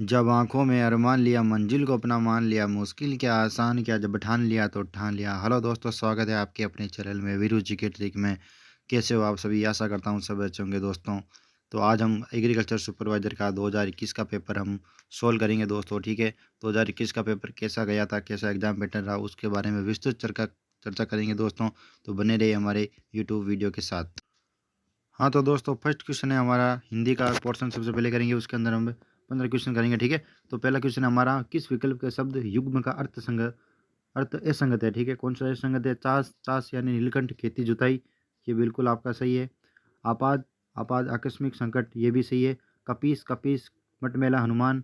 जब आँखों में अरमान लिया, मंजिल को अपना मान लिया, मुश्किल क्या आसान क्या, जब ठान लिया तो ठान लिया। हेलो दोस्तों, स्वागत है आपके अपने चैनल में वीरू जी के ट्रिक में। कैसे हो आप सभी? आशा करता हूँ सब अच्छे होंगे दोस्तों। तो आज हम एग्रीकल्चर सुपरवाइज़र का 2021 का पेपर हम सोल्व करेंगे दोस्तों, ठीक है। 2021 का पेपर कैसा गया था, कैसा एग्ज़ाम पैटर्न रहा, उसके बारे में विस्तृत चर्चा चर्चा करेंगे दोस्तों। तो बने रहिए हमारे यूट्यूब वीडियो के साथ। हाँ, तो दोस्तों फर्स्ट क्वेश्चन है हमारा हिंदी का पोर्शन सबसे पहले करेंगे, उसके अंदर हम 15 क्वेश्चन करेंगे, ठीक है। तो पहला क्वेश्चन हमारा, किस विकल्प के शब्द युग्म का अर्थ असंगत है, ठीक है। कौन सा असंगत है? चास चास यानी नीलकंठ, खेती जुताई, ये बिल्कुल आपका सही है। आपात आपात आकस्मिक संकट, ये भी सही है। कपीस कपीस मटमेला हनुमान,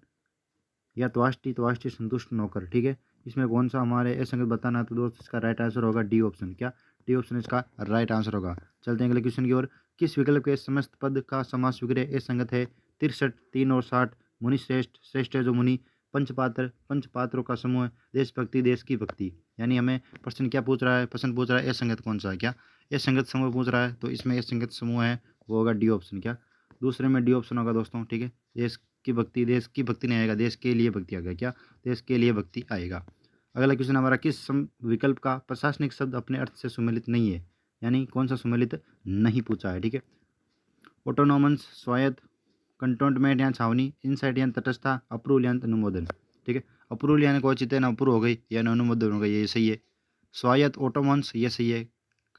या त्वाष्टि त्वाष्टि संतुष्ट नौकर, ठीक है। इसमें कौन सा हमारे असंगत बताना है, तो दोस्त इसका राइट आंसर होगा डी ऑप्शन। क्या? डी ऑप्शन इसका राइट आंसर होगा। चलते हैं अगले क्वेश्चन की ओर। किस विकल्प के समस्त पद का समास विग्रह असंगत है? 63, 3 और 60, मुनि श्रेष्ठ, श्रेष्ठ है जो मुनि, पंचपात्र, पंचपात्रों का समूह, देशभक्ति, देश की भक्ति। यानी हमें प्रश्न क्या पूछ रहा है? प्रश्न पूछ रहा है असंगत कौन सा है। क्या असंगत समूह पूछ रहा है? तो इसमें असंगत समूह है वो होगा डी ऑप्शन। क्या? दूसरे में डी ऑप्शन होगा दोस्तों, ठीक है। देश की भक्ति नहीं आएगा, देश के लिए भक्ति आएगा। क्या? देश के लिए भक्ति आएगा। अगला क्वेश्चन हमारा, किस विकल्प का प्रशासनिक शब्द अपने अर्थ से सुमेलित नहीं है? यानी कौन सा सुमेलित नहीं पूछा है, ठीक है। ऑटोनोमस, स्वायत्त, कंटोनमेंट या छावनी, इनसाइट या तटस्था, अप्रूवल या अनुमोदन, ठीक है। अप्रूवल यानी कोई चीज़ ना अप्रूव हो गई या अनुमोदन हो गई, ये सही है। स्वायत्त ऑटोमन्स, ये सही है।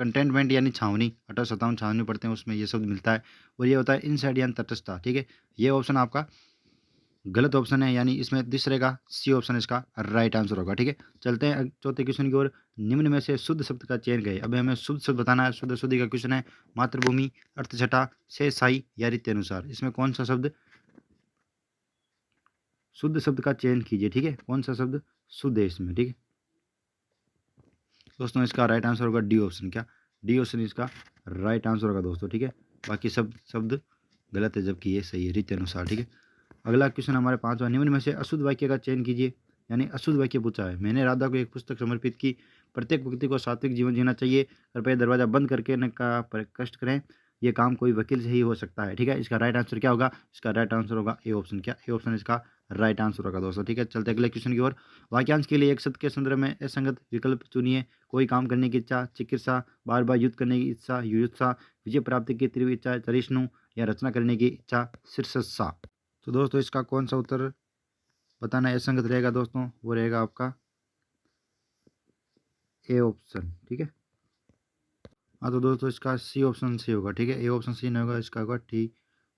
कंटेनमेंट यानी छावनी, 1857 छावनी पढ़ते हैं उसमें ये शब्द मिलता है। और ये होता है इनसाइड यानी तटस्था, ठीक है। ये ऑप्शन आपका गलत ऑप्शन है, यानी इसमें तीसरे का सी ऑप्शन इसका राइट आंसर होगा, ठीक है। चलते हैं चौथे क्वेश्चन की ओर। निम्न में से शुद्ध शब्द का चयन करें। अब हमें शुद्ध शब्द बताना है। शुद्ध शुद्धि का क्वेश्चन है। मातृभूमि, अर्थछटा, शेषशाही या रीति अनुसार, इसमें कौन सा शब्द शुद्ध शब्द का चयन कीजिए, ठीक है। कौन सा शब्द शुद्ध है इसमें, ठीक है दोस्तों। इसका राइट आंसर होगा डी ऑप्शन। क्या? डी ऑप्शन इसका राइट आंसर होगा दोस्तों, ठीक है। बाकी सब शब्द गलत है, जबकि ये सही है रीति अनुसार, ठीक है। अगला क्वेश्चन हमारे पांचवा, निम्न में से अशुद्ध वाक्य का चयन कीजिए। यानी अशुद्ध वाक्य पूछा है। मैंने राधा को एक पुस्तक समर्पित की, प्रत्येक व्यक्ति को सात्विक जीवन जीना चाहिए, कृपया दरवाजा बंद करके न का कष्ट करें, ये काम कोई वकील से ही हो सकता है, ठीक है। इसका राइट आंसर क्या होगा? इसका राइट आंसर होगा ए ऑप्शन। क्या? ए ऑप्शन इसका राइट आंसर होगा दोस्तों, ठीक है। चलते अगले क्वेश्चन की ओर। वाक्यांश के लिए एक शब्द के संदर्भ में असंगत विकल्प चुनिए। कोई काम करने की इच्छा, चिकित्सा, बार बार युद्ध करने की इच्छा, युयुत्सा, विजय प्राप्ति की तीव्र इच्छा, तरिष्णु, या रचना करने की इच्छा, शीर्षस्सा। तो दोस्तों इसका कौन सा उत्तर बताना असंगत रहेगा दोस्तों? वो रहेगा आपका ए ऑप्शन, ठीक है। हाँ, तो दोस्तों इसका सी ऑप्शन सही होगा, ठीक है। ए ऑप्शन सही नहीं होगा, इसका होगा टी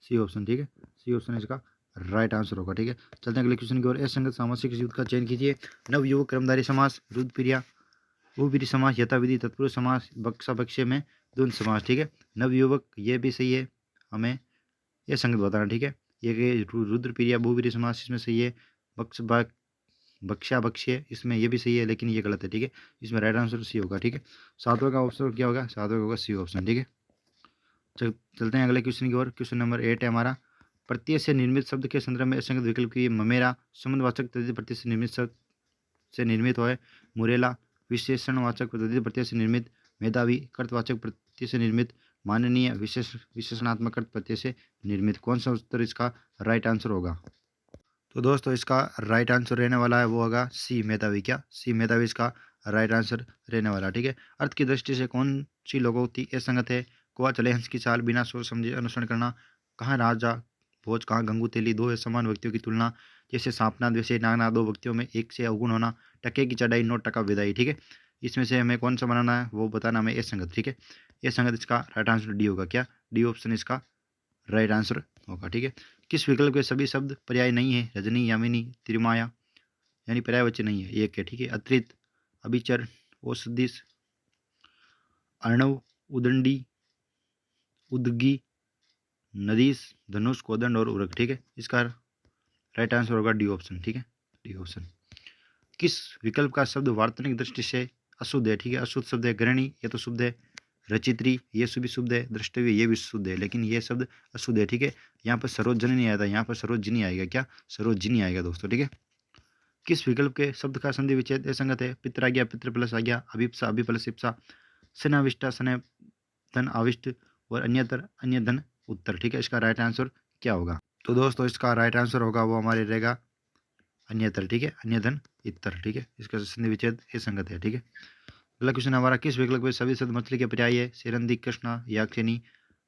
सी ऑप्शन, ठीक है। सी ऑप्शन इसका राइट आंसर होगा, ठीक है। चलते हैं अगले क्वेश्चन की ओर। असंगत सामासिक युद्ध का चयन कीजिए। नवयुवक, कर्मधारी समास, रुद्रप्रिया, बहुब्रीहि समास, यथाविधि, तत्पुरुष समास, बक्षा बक्ष्य में द्वंद्व समास, ठीक है। नवयुवक ये भी सही है, हमें ये संगत बताना, ठीक है। ये कि रुद्रप्रिया बहुब्रीहि समास इसमें सही है। बक्ष बक्ष्या बक्ष्य इसमें ये भी सही है, लेकिन ये गलत है, ठीक है। इसमें राइट आंसर सी होगा, ठीक है। सातवें का ऑप्शन क्या होगा? सातवें का होगा सी ऑप्शन, ठीक है। चलते हैं अगले क्वेश्चन की ओर। क्वेश्चन नंबर 8 है हमारा। प्रत्यय से निर्मित शब्द के संदर्भ में असंगत विकल्प की ममेरा, संबंधवाचक तद्धित प्रत्यय से निर्मित शब्द से निर्मित हो, मुरेला, विशेषणवाचक तद्धित प्रत्यय से निर्मित, मेधावी, कर्तवाचक प्रत्यय से निर्मित, माननीय, विशेषणात्मक कर्त प्रत्यय से निर्मित। कौन सा उत्तर इसका राइट आंसर होगा? तो दोस्तों इसका राइट आंसर रहने वाला है वो होगा सी मेधावी। क्या? सी मेधावी इसका राइट आंसर रहने वाला है, ठीक है। अर्थ की दृष्टि से कौन सी लोकोक्ति असंगत है? कोआ चले हंस की चाल, बिना सोच समझे अनुसरण करना, कहाँ राजा भोज, कहाँ गंगू तेली, दो समान व्यक्तियों की तुलना, जैसे सांपनाद वैसे नागनाद, दो व्यक्तियों में एक से अवगुण होना, टके की चढ़ाई, 9 टका विदाई, ठीक है। इसमें से हमें कौन सा बनाना है वो बताना हमें असंगत, ठीक है। असंगत इसका राइट आंसर डी होगा। क्या? डी ऑप्शन इसका राइट आंसर होगा, ठीक है। किस विकल्प के सभी शब्द पर्याय नहीं है? रजनी, यामिनी, त्रिमाया, यानी पर्यायवाची नहीं है, एक है, ठीक है। अत्रित, अभिचर, औषधिस, अर्णव, उदंडी, उदगी, नदीस, धनुष, कोदंड और उरग, ठीक है। इसका राइट आंसर होगा डी ऑप्शन, ठीक है। D option. किस विकल्प का शब्द वार्तनिक दृष्टि से अशुद्ध है? ठीक है। अशुद्ध शब्द है गृहणी, ये तो शुद्ध है। रचित्री, ये भी शुद्ध है। द्रष्टव्य, ये भी शुद्ध है, लेकिन ये शब्द अशुद्ध है, ठीक है। यहाँ पर सरोजनी नहीं आया था, यहाँ पर सरोजनी आएगा। क्या? सरोजनी आएगा दोस्तों, ठीक है। किस विकल्प के शब्द का संधि विच्छेद असंगत है? पित्र आ गया, पितृ प्लस आ गया, अभिप्सा, अभि प्लस इप्सा, स्नाविष्टा, स्ने धन आविष्ट, और अन्यतर, अन्य धन उत्तर, ठीक है। इसका राइट आंसर क्या होगा? तो दोस्तों इसका राइट आंसर होगा वो हमारे रहेगा अन्यतर, ठीक है, अन्य धन इतर, ठीक है, इसका संधि विच्छेद ये संगत है, ठीक है। अगला क्वेश्चन हमारा, किस विकल्प में सभी शब्द मछली के पर्याय है? सिरंदी, कृष्णा, याक्षिणी,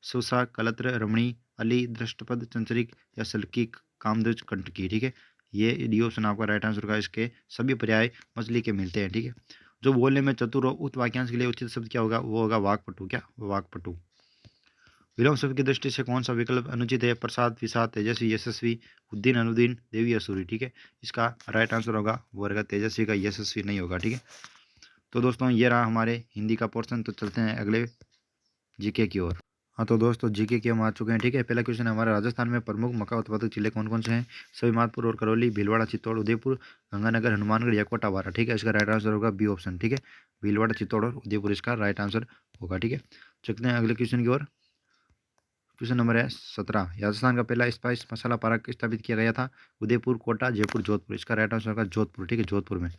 सुसा, कलत्र, रमणी, अली, दृष्टपद, चंचरिक या सल्की, कामध्वज, कंटकी, ठीक है। ये डी ऑप्शन आपका राइट आंसर होगा, इसके सभी पर्याय मछली के मिलते हैं, ठीक है। जो बोलने में चतुर हो उत वाक्यांश के लिए उचित शब्द क्या होगा? वो होगा वाक्पटु, क्या? वाक्पटु। विलोम शब्द की दृष्टि से कौन सा विकल्प अनुचित है? प्रसाद, विषाद, तेजस्वी, यशस्वी, उद्दीन, अनुदीन, देवी, असुरी, ठीक है। इसका राइट आंसर होगा वो रहेगा तेजस्वी का, यशस्वी नहीं होगा, ठीक है। तो दोस्तों ये रहा हमारे हिंदी का पोर्शन। तो चलते हैं अगले जीके की ओर। हाँ तो दोस्तों जीके की हम आ चुके हैं, ठीक है। पहला क्वेश्चन है हमारा, राजस्थान में प्रमुख मक्का उत्पादक जिले कौन कौन से हैं? सभी, माधपुर और करौली, भीलवाड़ा, चित्तौड़, उदयपुर, गंगानगर, हनुमानगढ़ या कोटा बारा, ठीक है। इसका राइट आंसर होगा बी ऑप्शन, ठीक है, भीलवाड़ा, चित्तौड़ और उदयपुर इसका राइट आंसर होगा, ठीक है। चलते हैं अगले क्वेश्चन की ओर। क्वेश्चन नंबर है 17, राजस्थान का पहला स्पाइस मसाला पार्क स्थापित किया गया था? उदयपुर, कोटा, जयपुर, जोधपुर, इसका राइट आंसर होगा जोधपुर, ठीक है, जोधपुर में।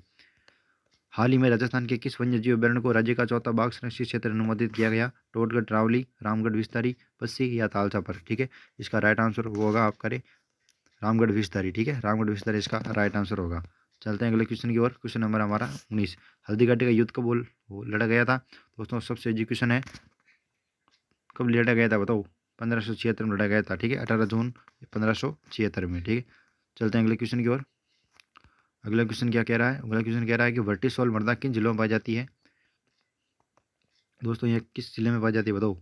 हाल ही में राजस्थान के किस वन्यजीव अभ्यारण्य को राज्य का चौथा बाघ संरक्षित क्षेत्र अनुमोदित किया गया? टोटगढ़, रावली, रामगढ़ विस्तारी, पस्सी या तालचा पर, ठीक है। इसका राइट आंसर वो होगा आपका रामगढ़ विस्तारी, ठीक है, रामगढ़ विस्तारी इसका राइट आंसर होगा। चलते हैं अगले क्वेश्चन की ओर। क्वेश्चन नंबर हमारा 19, हल्दी घाटी का युद्ध कब वो लड़ा गया था? दोस्तों सबसे एजुकेशन है, कब लड़ा गया था बताओ? 1576 में लड़ा गया था, ठीक है, 18 जून 1576 में, ठीक है। चलते हैं अगले क्वेश्चन की ओर। अगला क्वेश्चन क्या कह रहा है? अगला क्वेश्चन कह रहा है कि वर्टिसोल मृदा किन जिलों में पाई जाती है? दोस्तों ये किस जिले में पाई जाती है बताओ?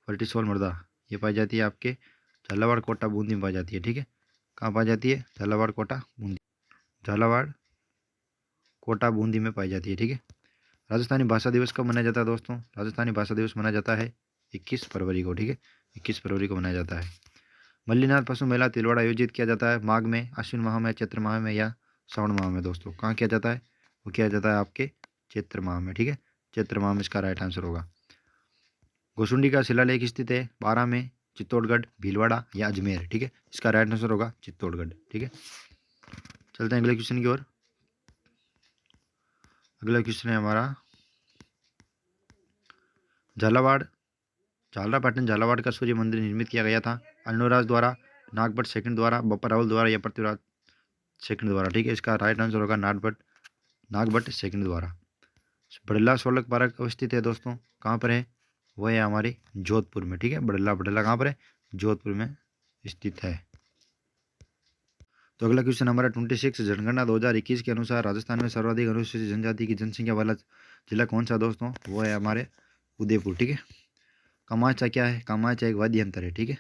वर्टिसोल मृदा ये पाई जाती है आपके झालावाड़, कोटा, बूंदी में पाई जाती है, ठीक है। कहाँ पाई जाती है? झालावाड़, कोटा, बूंदी, झालावाड़, कोटा, बूंदी में पाई जाती है, ठीक है। राजस्थानी भाषा दिवस कब मनाया जाता है दोस्तों? राजस्थानी भाषा दिवस मनाया जाता है 21 फरवरी को, ठीक है, 21 फरवरी को मनाया जाता है। मल्लीनाथ पशु मेला तिलवाड़ा आयोजित किया जाता है माघ में, आश्विन माह में, चैत्र माह में या श्रावण माह में? दोस्तों कहाँ किया जाता है? वो किया जाता है आपके चैत्र माह में, ठीक है, चैत्र माह में इसका राइट आंसर होगा। गोसुंडी का शिलालेख स्थित है 12 में, चित्तौड़गढ़, भीलवाड़ा या अजमेर, ठीक है। इसका राइट आंसर होगा चित्तौड़गढ़, ठीक है। चलते हैं अगले क्वेश्चन की ओर। अगला क्वेश्चन है हमारा, झालावाड़, झालरापाटन झालावाड़ का सूर्य मंदिर निर्मित किया गया था? अल्नोराज द्वारा, नागभट्ट सेकंड द्वारा, बप्पा रावल द्वारा या पृथ्वीराज सेकंड द्वारा, ठीक है। इसका राइट आंसर होगा नागभट्ट सेकंड द्वारा। बड़ला सोलक पार्क अवस्थित है दोस्तों, कहाँ पर है? वो है हमारे जोधपुर में, ठीक है, बड़ला कहाँ पर है? जोधपुर में स्थित है। तो अगला क्वेश्चन हमारा 26, जनगणना 2021 के अनुसार राजस्थान में सर्वाधिक अनुसूचित जनजाति की जनसंख्या वाला जिला कौन सा दोस्तों? वो है हमारे उदयपुर, ठीक है। कमाचा क्या है? कमाचा एक वाद्य यंत्र है, ठीक है।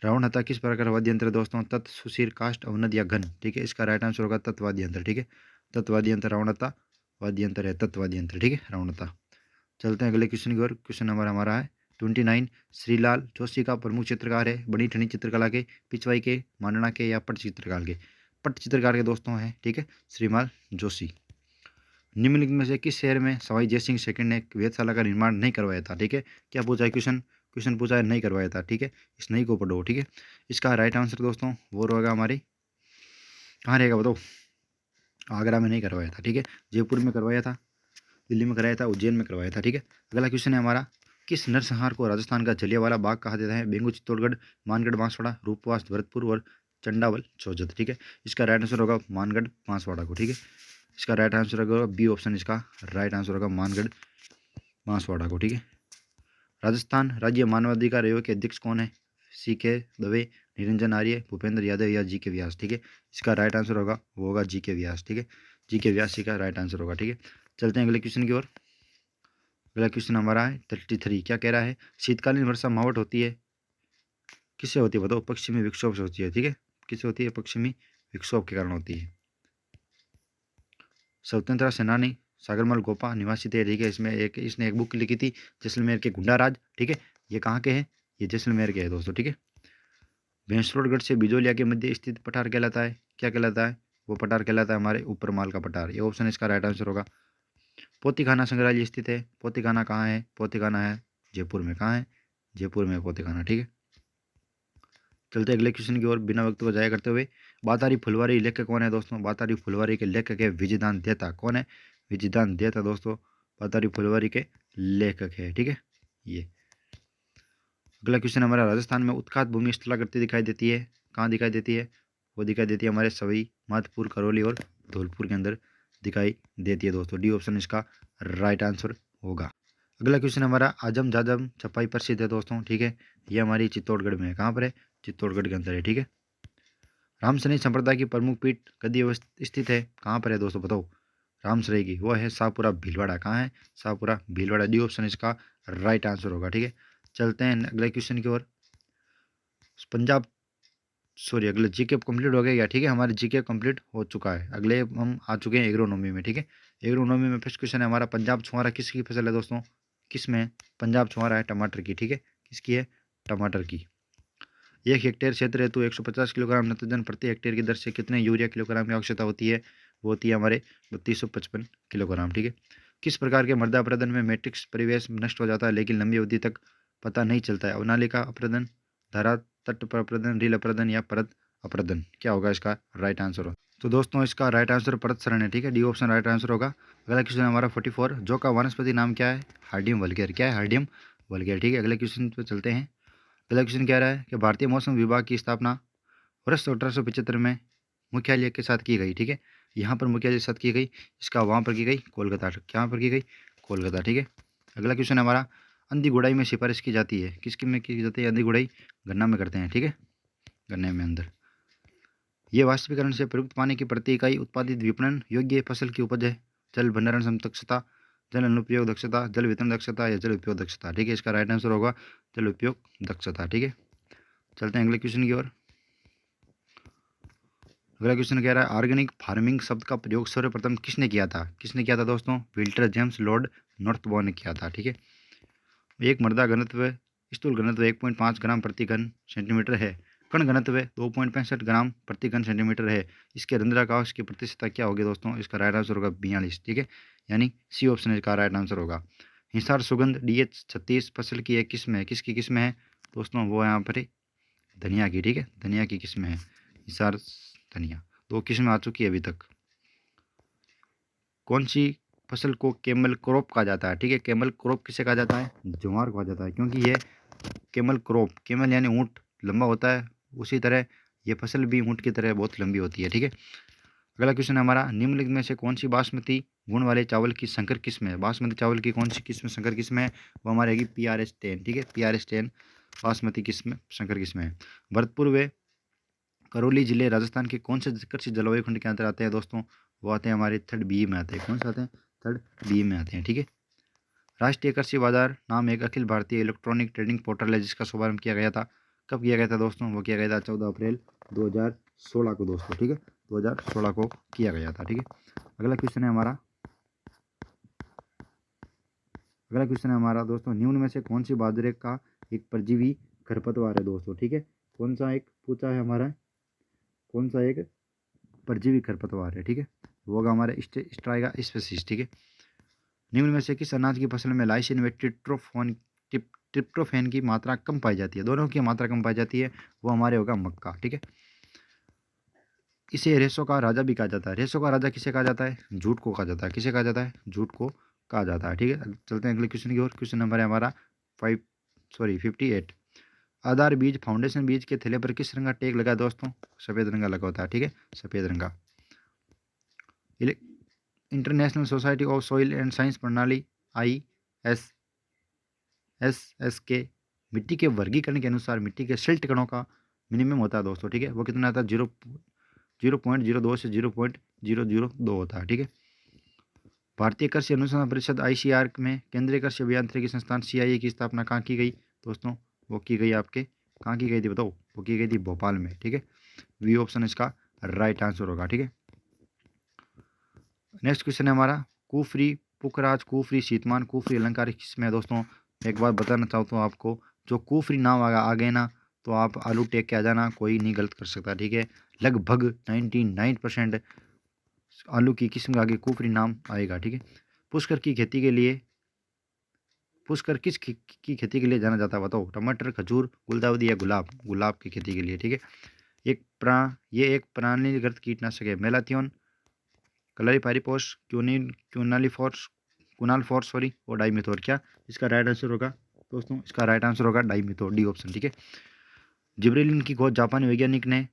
रावण हत्था किस प्रकार वाद्य यंत्र है दोस्तों? तत्, सुशीर, काष्ठ, अवनद या घन, ठीक है। इसका राइट आंसर होगा तत्वाद्य यंत्र, ठीक है, तत्वाद्य यंत्र रावण हत्था वाद्य यंत्र है, तत्वाद्य यंत्र, ठीक है, रावण हत्था। चलते हैं अगले क्वेश्चन की ओर। क्वेश्चन नंबर हमारा है 29, श्रीलाल जोशी का प्रमुख चित्रकार है बड़ी ठनी चित्रकला के, पिछवाई के, मांडना के या पट चित्रकार के? पट चित्रकार के दोस्तों हैं, ठीक है, श्रीमाल जोशी। निम्नलिखित में से किस शहर में सवाई जयसिंह सेकंड ने वेधशाला का निर्माण नहीं करवाया था? ठीक है, क्या पूछा है क्वेश्चन? क्वेश्चन पूछा है नहीं करवाया था, ठीक है, इस नहीं को पढ़ो, ठीक है। इसका राइट आंसर दोस्तों वो रहेगा हमारी, कहाँ रहेगा बताओ? आगरा में नहीं करवाया था, ठीक है, जयपुर में करवाया था, दिल्ली में कराया था, उज्जैन में करवाया था, ठीक है। अगला क्वेश्चन है हमारा, किस नरसंहार को राजस्थान का जलियांवाला बाग कहा जाता है? बेंगू चित्तौड़गढ़, मानगढ़ बांसवाड़ा, रूपवास भरतपुर और चंडावल चौजत, ठीक है। इसका राइट आंसर होगा मानगढ़ बांसवाड़ा को, ठीक है। इसका राइट आंसर होगा बी ऑप्शन, इसका राइट आंसर होगा मानगढ़ बांसवाड़ा को, ठीक है। राजस्थान राज्य मानवाधिकार आयोग के अध्यक्ष कौन है? सी के दवे, निरंजन आर्य, भूपेंद्र यादव या जी के व्यास, ठीक है। इसका राइट आंसर होगा वो होगा जी के व्यास, ठीक है, जी के व्यास का राइट आंसर होगा, ठीक है। चलते हैं अगले क्वेश्चन की ओर। अगला क्वेश्चन हमारा है 33, क्या कह रहा है? शीतकालीन वर्षा मावट होती है, किससे होती है बताओ? पश्चिमी विक्षोभ से होती है, ठीक है, किससे होती है? पश्चिमी विक्षोभ के कारण होती है। स्वतंत्रता सेनानी सागरमल गोपा निवासी थे, ठीक है। इसने एक बुक लिखी थी, जैसलमेर के गुंडाराज, ठीक है। ये कहाँ के हैं? ये जैसलमेर के हैं दोस्तों, ठीक है। भैंसरोडगढ़ से बिजोलिया के मध्य स्थित पठार कहलाता है, क्या कहलाता है? वो पठार कहलाता है हमारे ऊपर माल का पठार, ये ऑप्शन इसका राइट आंसर होगा। पोतीखाना संग्रहालय स्थित है, पोतीखाना कहाँ है? पोतीखाना है जयपुर में, कहाँ है? जयपुर में पोतीखाना, ठीक है। चलते अगले क्वेश्चन की ओर बिना वक्त को जाया करते हुए। बातारी फुलवारी लेखक कौन है दोस्तों? बातारी फुलवारी के लेखक है विजयदान देता, कौन है? विजयदान देता दोस्तों बातारी फुलवारी के लेखक है, ठीक है। ये अगला क्वेश्चन हमारा, राजस्थान में उत्खात भूमि स्थलाकृति दिखाई देती है, कहाँ दिखाई देती है? वो दिखाई देती है हमारे सभी माधपुर, करौली और धौलपुर के अंदर दिखाई देती है दोस्तों। डी ऑप्शन इसका राइट आंसर होगा। अगला क्वेश्चन हमारा आजम जाजम छपाई प्रसिद्ध है दोस्तों, ठीक है। ये हमारी चित्तौड़गढ़ में है। कहाँ पर है? चित्तौड़गढ़ के अंदर है, ठीक है। रामसरई संप्रदाय की प्रमुख पीठ कदी स्थित है? कहाँ पर है दोस्तों, बताओ। रामसरई की वो है शाहपुरा भीलवाड़ा। कहाँ है? शाहपुरा भीलवाड़ा। डी ऑप्शन इसका राइट आंसर होगा, ठीक है। चलते हैं अगले क्वेश्चन की ओर। पंजाब सॉरी अगले जीके कंप्लीट हो गया क्या, ठीक है। हमारे जीके कंप्लीट हो चुका है। अगले हम आ चुके हैं एग्रोनॉमी में, ठीक है। एग्रोनॉमी में फर्स्ट क्वेश्चन है हमारा, पंजाब छुआरा किसकी फसल है दोस्तों? किस में? पंजाब छुआरा है टमाटर की, ठीक है। किसकी है? टमाटर की। 1 हेक्टेयर क्षेत्र हेतु 150 किलोग्राम नाइट्रोजन प्रति हेक्टेयर की दर से कितने यूरिया किलोग्राम की आवश्यकता होती है? वो होती है हमारे 3255 किलोग्राम, ठीक है। किस प्रकार के मृदा अपरदन में मैट्रिक्स परिवेश नष्ट हो जाता है लेकिन लंबी अवधि तक पता नहीं चलता है? अवनालिका अपरदन, धारा तट पर अपरदन, रील अपरदन या परत अपरदन? क्या होगा इसका राइट आंसर? हो तो दोस्तों इसका राइट आंसर परत सरण है, ठीक है। डी ऑप्शन राइट आंसर होगा। अगला क्वेश्चन हमारा 44, जो का वनस्पति नाम क्या है? हार्डियम वल्गेर। क्या है? हार्डियम वल्गेर, ठीक है। अगले क्वेश्चन पे चलते हैं। अगला क्वेश्चन कह रहा है कि भारतीय मौसम विभाग की स्थापना वर्ष 1875 में मुख्यालय के साथ की गई, ठीक है। यहाँ पर मुख्यालय के साथ की गई, इसका वहाँ पर की गई कोलकाता। कहाँ पर की गई? कोलकाता, ठीक है। अगला क्वेश्चन हमारा, अंधी गुड़ाई में सिफारिश की जाती है? किसकी में की जाती है अंधी गुड़ाई? गन्ना में करते हैं, ठीक है। गन्ने में अंदर ये वाष्पीकरण से प्रयुक्त पानी की प्रति इकाई उत्पादित विपणन योग्य फसल की उपज है? जल भंडारण दक्षता, जल अनुपयोग दक्षता, जल वितरण दक्षता या जल उपयोग दक्षता? ठीक है, इसका राइट आंसर होगा जल उपयोग दक्षता, ठीक है। चलते हैं अगले क्वेश्चन की ओर। अगला क्वेश्चन कह रहा है, ऑर्गेनिक फार्मिंग शब्द का प्रयोग सर्वप्रथम किसने किया था? किसने किया था दोस्तों? विल्टर जेम्स लॉर्ड नॉर्थबो ने किया था, ठीक है। एक मृदा घनत्व स्थूल घनत्व 1.5 ग्राम प्रति घन सेंटीमीटर है। कण घनत्व 2.65 ग्राम प्रति घन सेंटीमीटर है। इसके रंध्राकाश की प्रतिशतता क्या होगी दोस्तों? इसका राइट आंसर होगा 42, ठीक है। यानी सी ऑप्शन इसका राइट आंसर होगा। हिसार सुगंध DH 36 फसल की एक किस्म है। किसकी किस्म है दोस्तों? वो यहाँ पर धनिया की, ठीक है। धनिया की किस्म है हिसार धनिया। 2 किस्में आ चुकी है अभी तक। कौन सी फसल को कैमल क्रॉप कहा जाता है? ठीक है, कैमल क्रॉप किसे कहा जाता है? ज्वार कहा जाता है, क्योंकि ये कैमल क्रॉप, कैमल यानी ऊँट लंबा होता है, उसी तरह ये फसल भी ऊँट की तरह बहुत लंबी होती है, ठीक है। अगला क्वेश्चन है हमारा, निम्नलिखित में से कौन सी बासमती गुण वाले चावल की संकर किस्म है? बासमती चावल की कौन सी किस्म संकर किस्म है? वो हमारे रहेगी PRS 10, ठीक है। PRS 10 बासमती किस्म संकर किस्म है। भरतपुर व करौली जिले राजस्थान के कौन से कृषि जलवायु खंड के अंदर आते हैं दोस्तों? वो आते हैं हमारे 3rd BE में आते हैं। कौन से आते हैं? 3rd BE में आते हैं, ठीक है। राष्ट्रीय कृषि बाजार नाम एक Akhil Bharatiya electronic trading portal है जिसका शुभारंभ किया गया था। कब किया गया था दोस्तों? वो किया गया था 14 अप्रैल 2016 को दोस्तों, ठीक है। 2016 को किया गया था, ठीक है। अगला क्वेश्चन है हमारा, दोस्तों, निम्न में से कौन सी बाजरे का एक परजीवी खरपतवार है दोस्तों? ठीक है, कौन सा एक पूछा है हमारा, कौन सा एक परजीवी खरपतवार है? ठीक है, वो होगा हमारे स्ट्राइगा स्पेसीज, ठीक है। निम्न में से किस अनाज की फसल में लाइसिन व ट्रिप्टोफैन की मात्रा कम पाई जाती है? दोनों की मात्रा कम पाई जाती है, वो हमारे होगा मक्का, ठीक है। इसे रेसों का राजा भी कहा जाता है। रेसों का राजा किसे कहा जाता है? जूट को कहा जाता है। किसे कहा जाता है? जूट को कहा जाता है, ठीक है। चलते हैं अगले क्वेश्चन की ओर। क्वेश्चन नंबर है हमारा 58। आधार बीज फाउंडेशन बीज के थैले पर किस रंग का टैग लगा दोस्तों? सफ़ेद रंग का लगा होता है, ठीक है, सफ़ेद रंग का। International society of soil and science प्रणाली ISSS के मिट्टी के वर्गीकरण के अनुसार मिट्टी के सिल्ट कणों का मिनिमम होता है दोस्तों, ठीक है। वो कितना आता है? 0.02 से 0.002 होता है, ठीक है। भारतीय कृषि अनुसंधान परिषद ICAR में केंद्रीय कृषि अभियांत्रिकी संस्थान CIA की स्थापना कहाँ की गई दोस्तों? वो की गई आपके, कहाँ की गई थी बताओ? वो की गई थी भोपाल में, ठीक है। वी ऑप्शन इसका राइट आंसर होगा, ठीक है। नेक्स्ट क्वेश्चन है हमारा, कुफरी पुखराज, कुफरी शीतमान, कुफरी अलंकार किसमें है दोस्तों? एक बार बताना चाहता हूँ आपको, जो कुफरी नाम आ गए ना तो आप आलू टेक के आ जाना, कोई नहीं गलत कर सकता, ठीक है। लगभग 99% आलू की किस्म का आगे कुफरी नाम आएगा, ठीक है। पुष्कर की खेती के लिए, पुष्कर किस की खेती के लिए जाना जाता है बताओ? टमाटर, खजूर, गुलदाउदी या गुलाब? गुलाब की खेती के लिए, ठीक है। ये एक प्रणालीगत कीटनाशक है। मेलाथियोन, क्लोरीपाइरीफॉस, कुनाल फोर्स सॉरी और डाइमिथोर। क्या इसका राइट आंसर होगा दोस्तों? इसका राइट आंसर होगा डाइमिथोर, डी ऑप्शन, ठीक है। जिब्रेलिन की खोज जापानी वैज्ञानिक ने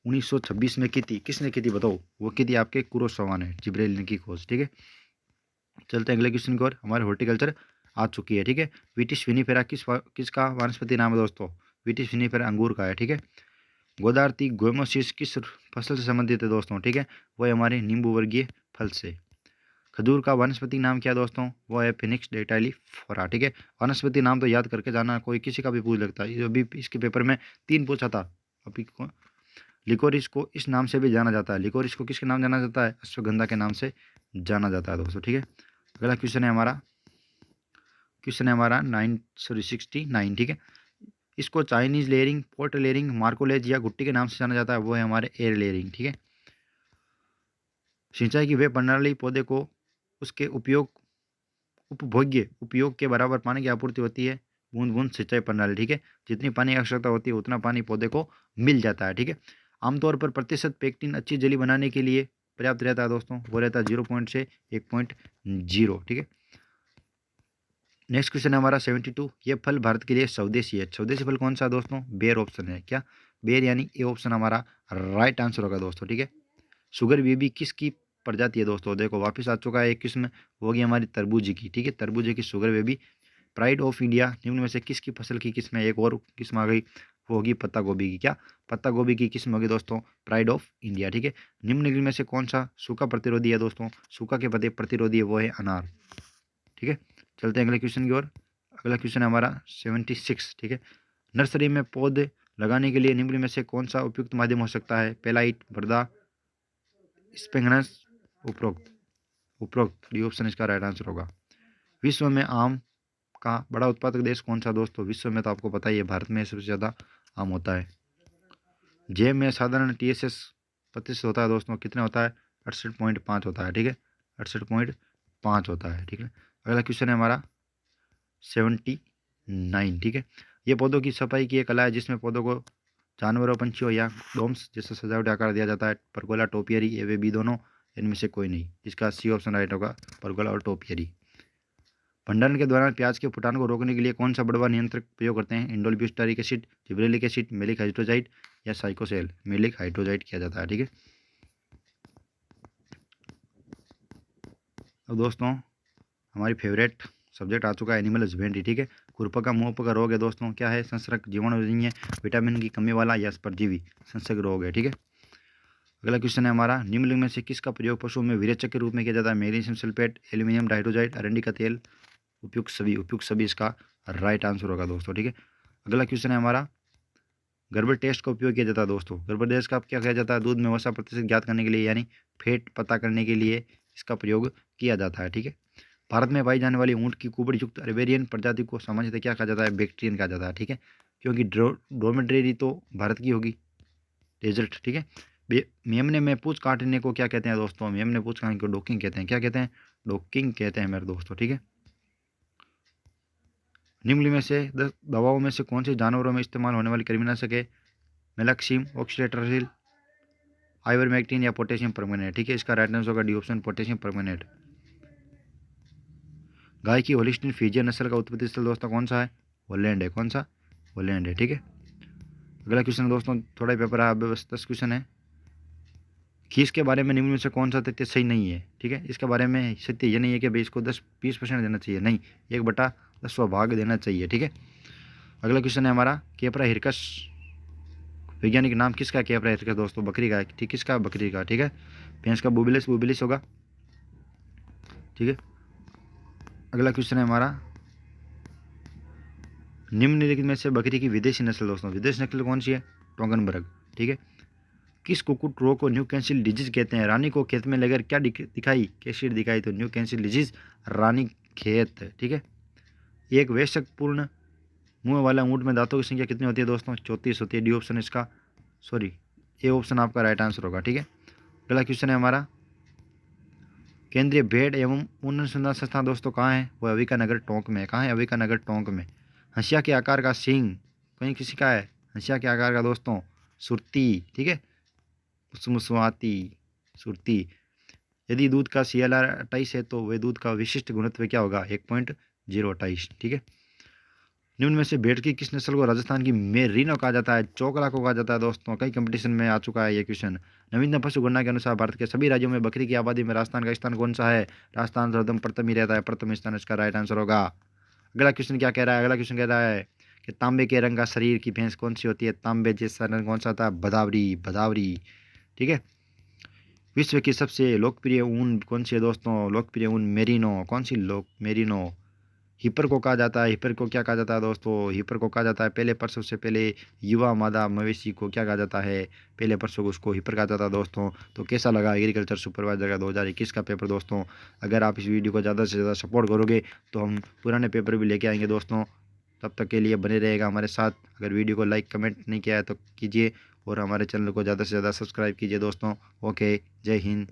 1926 में की थी। किसने की थी बताओ? वो की थी आपके कुरोसावा ने, जिब्रेलिन की खोज। ठीक है, चलते हैं अगले क्वेश्चन की ओर। हमारे हॉर्टिकल्चर आ चुकी है। ठीक है, विटिस विनिफेरा किसका वनस्पति नाम है दोस्तों? विटिस विनिफेरा अंगूर का है। ठीक है, गोदावरी गोमोसिस किस फसल से संबंधित है दोस्तों? ठीक है, वो है हमारे नींबू वर्गीय फल से। खजूर का वनस्पति नाम क्या है दोस्तों? वो है फिनिक्स डेटाइलिफोरा। ठीक है, वनस्पति नाम तो याद करके जाना, कोई किसी का भी पूछ लगता है। ये अभी इसके पेपर में 3 पूछा था अभी को। लिकोरिस को इस नाम से भी जाना जाता है। लिकोरिस को किसके नाम जाना जाता है? अश्वगंधा के नाम से जाना जाता है दोस्तों। ठीक है, अगला क्वेश्चन है हमारा, 69। ठीक है, इसको चाइनीज लेयरिंग, पोर्ट लेयरिंग, मार्कोलेज या गुट्टी के नाम से जाना जाता है। वो है हमारे एयर लेयरिंग। ठीक है, सिंचाई की वे प्रणाली पौधे को उसके उपभोग्य उपयोग के बराबर पानी की आपूर्ति होती है। बूंद बूंद सिंचाई प्रणाली। ठीक है, जितनी पानी की आवश्यकता होती है उतना पानी पौधे को मिल जाता है। ठीक है, आमतौर पर प्रतिशत पेक्टिन अच्छी जली बनाने के लिए पर्याप्त रहता है दोस्तों। वो रहता है 0 से 1.0। ठीक है, नेक्स्ट क्वेश्चन है हमारा 72। ये फल भारत के लिए स्वदेशी है। स्वदेशी फल कौन सा है दोस्तों? बेर ऑप्शन है। क्या बेर? यानी ए ऑप्शन हमारा राइट आंसर होगा दोस्तों। ठीक है, शुगर बेबी किसकी प्रजाति है दोस्तों? देखो वापस आ चुका है एक किस्म, होगी हमारी तरबूज की। ठीक है, तरबूज की sugar baby. Pride of India निम्न में से किसकी फसल की किस्म है? एक और किस्म आ गई, वो होगी पत्ता गोभी की। क्या पत्ता गोभी की किस्म होगी दोस्तों? Pride of India. ठीक है, निम्नलिखित में से कौन सा सूखा प्रतिरोधी है दोस्तों? सूखा के प्रति प्रतिरोधी है, वो है अनार। ठीक है, चलते हैं अगले क्वेश्चन की ओर। अगला क्वेश्चन है हमारा 76। ठीक है, नर्सरी में पौधे लगाने के लिए निम्न में से कौन सा उपयुक्त माध्यम हो सकता है? पेलाइट, वर्दा, स्पेंगनस, उपरोक्त। उपरोक्त डी ऑप्शन इसका राइट आंसर होगा। विश्व में आम का बड़ा उत्पादक देश कौन सा दोस्तों? विश्व में तो आपको पता ही है, भारत में सबसे ज़्यादा आम होता है। जेब में साधारण TSS प्रतिशत होता है दोस्तों, कितना होता है? 68.5 होता है। ठीक है, 68.5 होता है। ठीक है, अगला क्वेश्चन है हमारा 79। ठीक है, ये पौधों की सफाई की एक कला है जिसमें पौधों को जानवरों, पंछियों या डोम्स जैसे सजावटी आकार दिया जाता है। परगोला, टोपियरी, ये वे बी दोनों, इनमें से कोई नहीं। इसका सी ऑप्शन राइट होगा, परगोला और टोपियरी। भंडारण के दौरान प्याज के फुटान को रोकने के लिए कौन सा बढ़वा नियंत्रक प्रयोग करते हैं? Indole butyric acid, gibberellic acid, maleic hydrazide या साइकोसेल? मेलिक हाइड्रोजाइड किया जाता है। ठीक है, अब दोस्तों हमारी फेवरेट सब्जेक्ट आ चुका है एनिमल हस्बेंड्री। ठीक है, खुरपका मुंहपका रोग है दोस्तों, क्या है? संसर्ग जीवाणुजन्य, विटामिन की कमी वाला या परजीवी संसर्ग रोग है। ठीक है, अगला क्वेश्चन है हमारा, निम्नलिखित में से किसका प्रयोग पशुओं में विरेचक के रूप में किया जाता है? मैग्नीशियम सल्फेट, एल्यूमिनियम डाइड्रोजाइड, अरंडी का तेल, उपयुक्त सभी इसका राइट आंसर होगा दोस्तों। ठीक है, अगला क्वेश्चन है हमारा, गर्भ टेस्ट का उपयोग किया जाता है दोस्तों। गर्भ टेस्ट का क्या किया जाता है? दूध में वसा प्रतिशत ज्ञात करने के लिए, यानी फैट पता करने के लिए इसका प्रयोग किया जाता है। ठीक है, भारत में पाई जाने वाली ऊँट की कुबड़ युक्त अरबेरियन प्रजाति को सामान्यतः क्या कहा जाता है? बैक्टीरियन कहा जाता है। ठीक है, क्योंकि ड्रोमेड्रेरी तो भारत की होगी, डेजर्ट। ठीक है, मेमने में पूछ काटने को क्या कहते हैं दोस्तों? मेमने पूछ काटने को डॉकिंग कहते हैं। क्या कहते हैं? डॉकिंग कहते हैं मेरे दोस्तों। ठीक है, निम्नलिखित में से 10 दवाओं में से कौन से जानवरों में इस्तेमाल होने वाली कृमिनाशक है? मेलाक्सिम, ऑक्सीलेट्राजिल, आइवरमेक्टिन या पोटेशियम परमैंगनेट? ठीक है, इसका राइट आंसर होगा डी ऑप्शन, पोटेशियम परमैंगनेट। गाय की होलिस्टीन फ्रीजियन नस्ल का उत्पत्ति स्थल दोस्तों कौन सा है? हॉलैंड है। कौन सा? हॉलैंड है। ठीक है, अगला क्वेश्चन दोस्तों थोड़ा ही पेपर है, बस 10 क्वेश्चन है। खीस के बारे में निम्न में से कौन सा तथ्य सही नहीं है? ठीक है, इसके बारे में सत्य ये नहीं है कि भाई इसको 10-20% देना चाहिए, नहीं, 1/10वां भाग देना चाहिए। ठीक है, अगला क्वेश्चन है हमारा, केपरा हिरकस वैज्ञानिक नाम किसका है? केपरा हिरकस दोस्तों बकरी का है। ठीक, किसका? बकरी का। ठीक है, भैंस का बुबिलिस बुबिलिस होगा। ठीक है, अगला क्वेश्चन है हमारा, निम्नलिखित में से बकरी की विदेशी नस्ल दोस्तों, विदेशी नस्ल कौन सी है? टोंगनबर्ग। ठीक है, किस कुकुट रोग को न्यू कैंसिल डिजीज कहते हैं? रानी को खेत में लेकर क्या दिखाई? कैसिड दिखाई, तो न्यू कैंसिल डिजीज रानी खेत। ठीक है, एक वयस्कपूर्ण मुंह वाला ऊंट में दांतों की संख्या कितनी होती है दोस्तों? 34 होती है। डी ऑप्शन इसका, सॉरी, ए ऑप्शन आपका राइट आंसर होगा। ठीक है, अगला क्वेश्चन है हमारा, केंद्रीय भेड़ एवं ऊन अनुसंधान संस्थान दोस्तों कहाँ है? वो अविका नगर टोंक में। कहाँ है? अविका नगर टोंक में। हंसिया के आकार का सींग कहीं किसी का है? हंसिया के आकार का दोस्तों सुरती। ठीक है, मुसमुसवाती सुरती। यदि दूध का CLR 28 है तो वह दूध का विशिष्ट गुणत्व क्या होगा? 1.028। ठीक है, निम्न में से भेड़ की किस नस्ल को राजस्थान की मेरीनो कहा जाता है? चोकला को कहा जाता है दोस्तों। कई कंपटीशन में आ चुका है ये क्वेश्चन। नवीनतम पशु गणना के अनुसार भारत के सभी राज्यों में बकरी की आबादी में राजस्थान का स्थान कौन सा है? राजस्थान सर्वप्रथम प्रथम ही रहता है, प्रथम स्थान इसका राइट आंसर होगा। अगला क्वेश्चन क्या कह रहा है? अगला क्वेश्चन कह रहा है कि तांबे के रंग का शरीर की भैंस कौन सी होती है? तांबे जैसा रंग कौन सा होता है? भदावरी, भदावरी। ठीक है। विश्व की सबसे लोकप्रिय ऊन कौन सी है दोस्तों? लोकप्रिय ऊन मेरिनो। कौन सी लोक मेरिनो। हिपर को कहा जाता है, हिपर को क्या कहा जाता है दोस्तों? हिपर को कहा जाता है पहले प्रसव से पहले युवा मादा मवेशी को क्या कहा जाता है? पहले प्रसव को उसको हिपर कहा जाता है दोस्तों। तो कैसा लगा एग्रीकल्चर सुपरवाइजर का 2021 का पेपर दोस्तों? अगर आप इस वीडियो को ज़्यादा से ज़्यादा सपोर्ट करोगे तो हम पुराने पेपर भी लेके आएंगे दोस्तों। तब तक के लिए बने रहेगा हमारे साथ। अगर वीडियो को लाइक कमेंट नहीं किया है तो कीजिए और हमारे चैनल को ज़्यादा से ज़्यादा सब्सक्राइब कीजिए दोस्तों। ओके, जय हिंद।